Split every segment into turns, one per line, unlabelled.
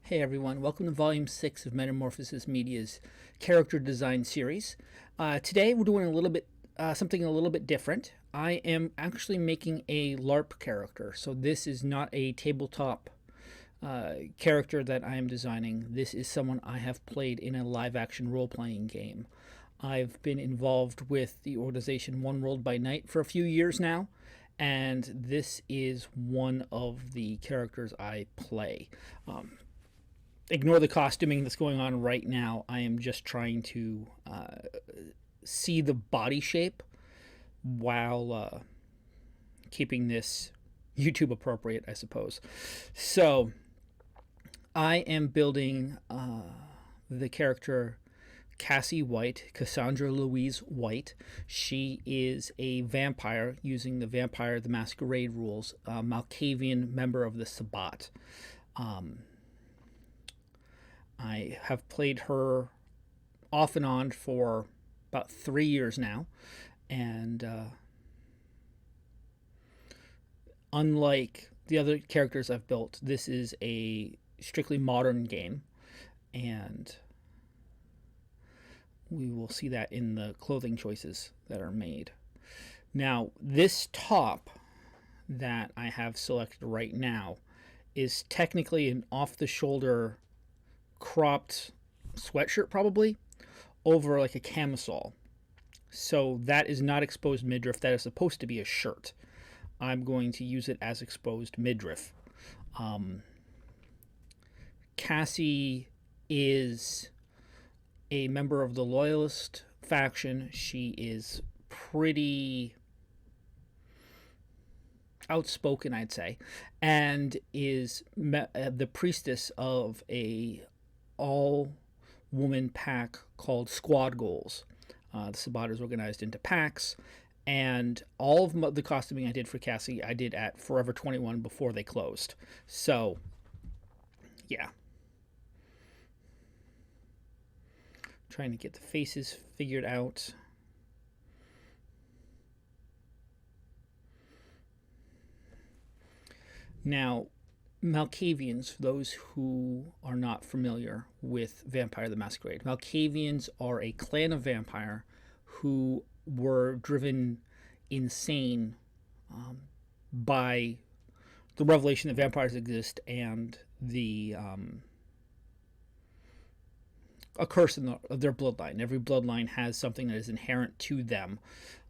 Hey everyone, welcome to Volume 6 of Metamorphosist Media's character design series. Today we're doing something a little bit different. I am actually making a LARP character, so this is not a tabletop character that I am designing. This is someone I have played in a live-action role-playing game. I've been involved with the organization One World by Night for a few years now, and this is one of the characters I play. Ignore the costuming that's going on right now. I am just trying to see the body shape while keeping this YouTube appropriate, I suppose. So I am building the character Cassie White, Cassandra Louise White. She is a vampire using the Vampire the Masquerade rules, a Malkavian member of the Sabbat. I have played her off and on for about 3 years now, and unlike the other characters I've built, this is a strictly modern game, and we will see that in the clothing choices that are made. Now, this top that I have selected right now is technically an off-the-shoulder cropped sweatshirt, probably over like a camisole, so that is not exposed midriff. That is supposed to be a shirt. I'm going to use it as exposed midriff. Cassie is a member of the Loyalist faction. She is pretty outspoken, I'd say, and is the priestess of a all-woman pack called Squad Goals. The Sabbat is organized into packs, and all of the costuming I did for Cassie, I did at Forever 21 before they closed. So, yeah. Trying to get the faces figured out. Now, Malkavians, for those who are not familiar with Vampire the Masquerade, Malkavians are a clan of vampire who were driven insane by the revelation that vampires exist and the a curse of their bloodline. Every bloodline has something that is inherent to them.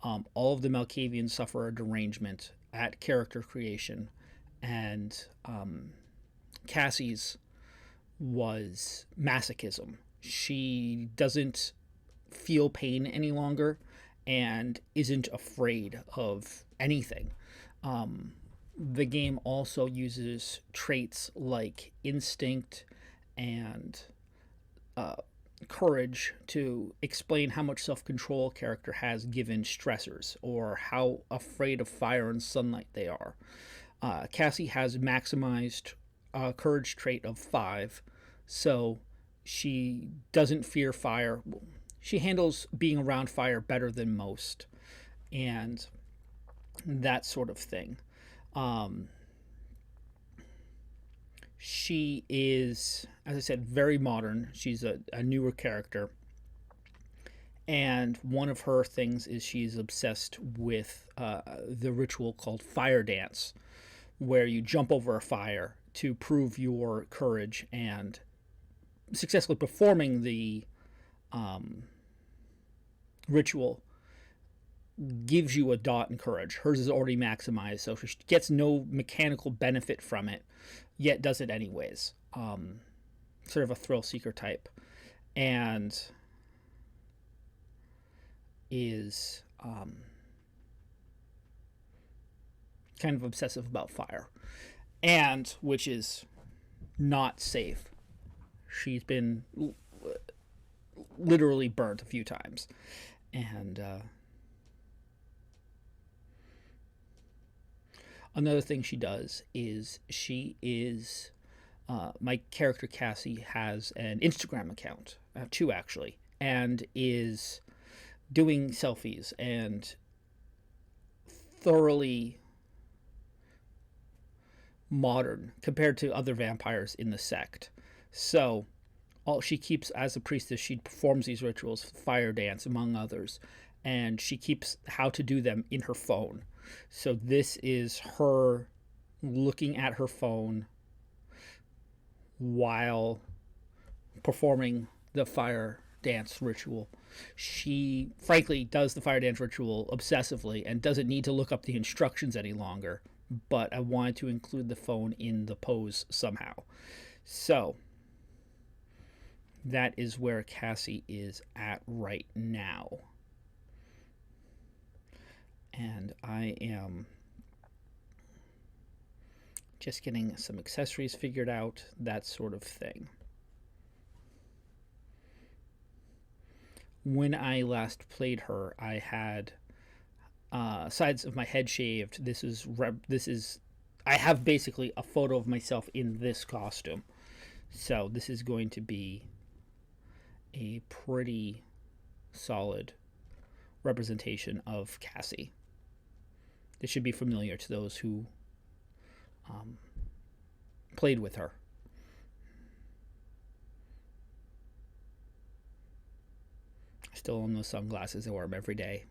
All of the Malkavians suffer a derangement at character creation, and Cassie's was masochism. She doesn't feel pain any longer and isn't afraid of anything. The game also uses traits like instinct and courage to explain how much self-control a character has given stressors, or how afraid of fire and sunlight they are. Cassie has maximized courage trait of 5, so she doesn't fear fire. She handles being around fire better than most, and that sort of thing. She is, as I said, very modern. She's a newer character, and one of her things is she's obsessed with the ritual called fire dance, where you jump over a fire to prove your courage, and successfully performing the ritual gives you a dot in courage. Hers is already maximized, so she gets no mechanical benefit from it, yet does it anyways. Sort of a thrill seeker type, and is kind of obsessive about fire, and which is not safe. She's been literally burnt a few times, and another thing she does is my character Cassie has an Instagram account, 2 actually, and is doing selfies and thoroughly modern compared to other vampires in the sect. So all she keeps as a priestess, she performs these rituals, fire dance among others, and she keeps how to do them in her phone. So this is her looking at her phone while performing the fire dance ritual. She frankly does the fire dance ritual obsessively and doesn't need to look up the instructions any longer, but I wanted to include the phone in the pose somehow. So that is where Cassie is at right now. And I am just getting some accessories figured out, that sort of thing. When I last played her, I had sides of my head shaved. This is I have basically a photo of myself in this costume. So this is going to be a pretty solid representation of Cassie. This should be familiar to those who played with her. I still own those sunglasses. I wear them every day.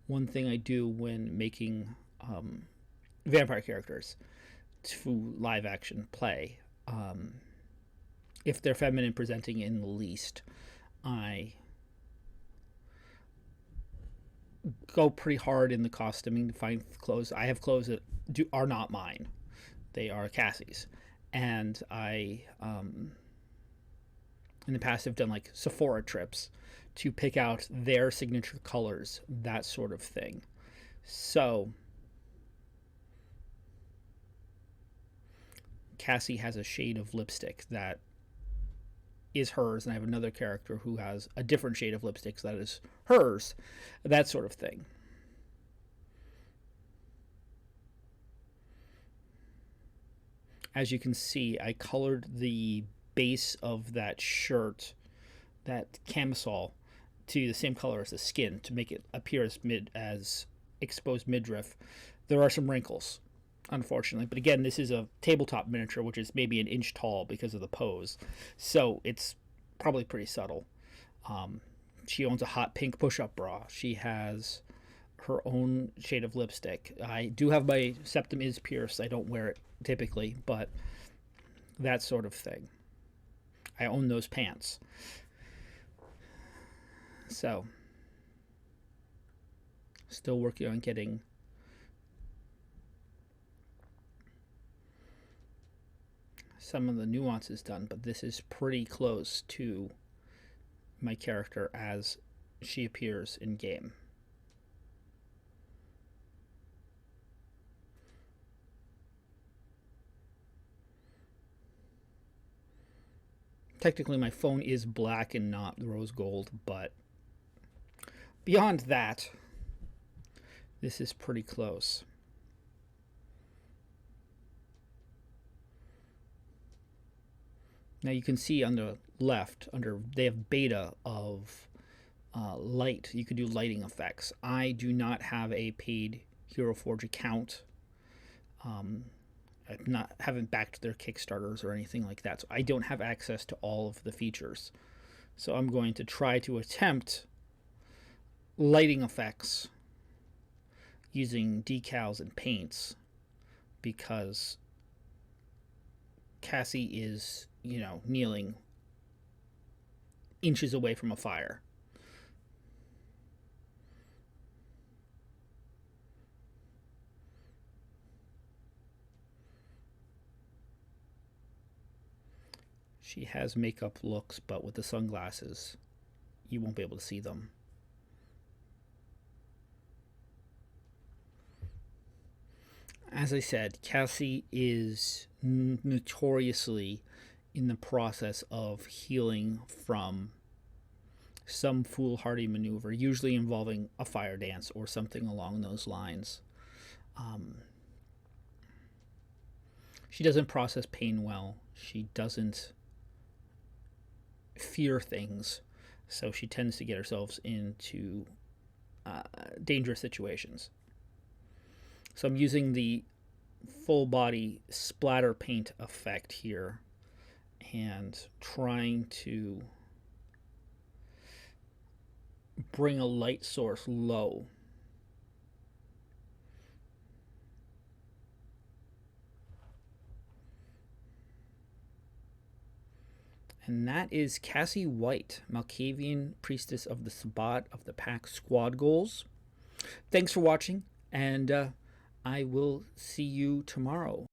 One thing I do when making vampire characters to live action play, if they're feminine presenting in the least, I go pretty hard in the costuming to find clothes. I have clothes that are not mine. They are Cassie's. And I, in the past, have done like Sephora trips to pick out their signature colors, that sort of thing. So Cassie has a shade of lipstick that is hers, and I have another character who has a different shade of lipstick that is hers, that sort of thing. As you can see, I colored the base of that shirt, that camisole, to the same color as the skin to make it appear as exposed midriff. There are some wrinkles, unfortunately, but again, this is a tabletop miniature, which is maybe an inch tall because of the pose, so it's probably pretty subtle. She owns a hot pink push-up bra. She has her own shade of lipstick. I do have my septum is pierced. I don't wear it typically, but that sort of thing. I own those pants. So, still working on getting some of the nuances done, but this is pretty close to my character as she appears in game. Technically, my phone is black and not rose gold, but beyond that, this is pretty close. Now you can see on the left, they have beta of light. You can do lighting effects. I do not have a paid Hero Forge account. Haven't backed their Kickstarters or anything like that, so I don't have access to all of the features. So I'm going to try to attempt lighting effects using decals and paints, because Cassie is, kneeling inches away from a fire. She has makeup looks, but with the sunglasses, you won't be able to see them. As I said, Cassie is notoriously in the process of healing from some foolhardy maneuver, usually involving a fire dance or something along those lines. She doesn't process pain well. She doesn't fear things, so she tends to get herself into dangerous situations. So I'm using the full body splatter paint effect here and trying to bring a light source low. And that is Cassie White, Malkavian priestess of the Sabbat of the Pack squad goals. Thanks for watching, and I will see you tomorrow.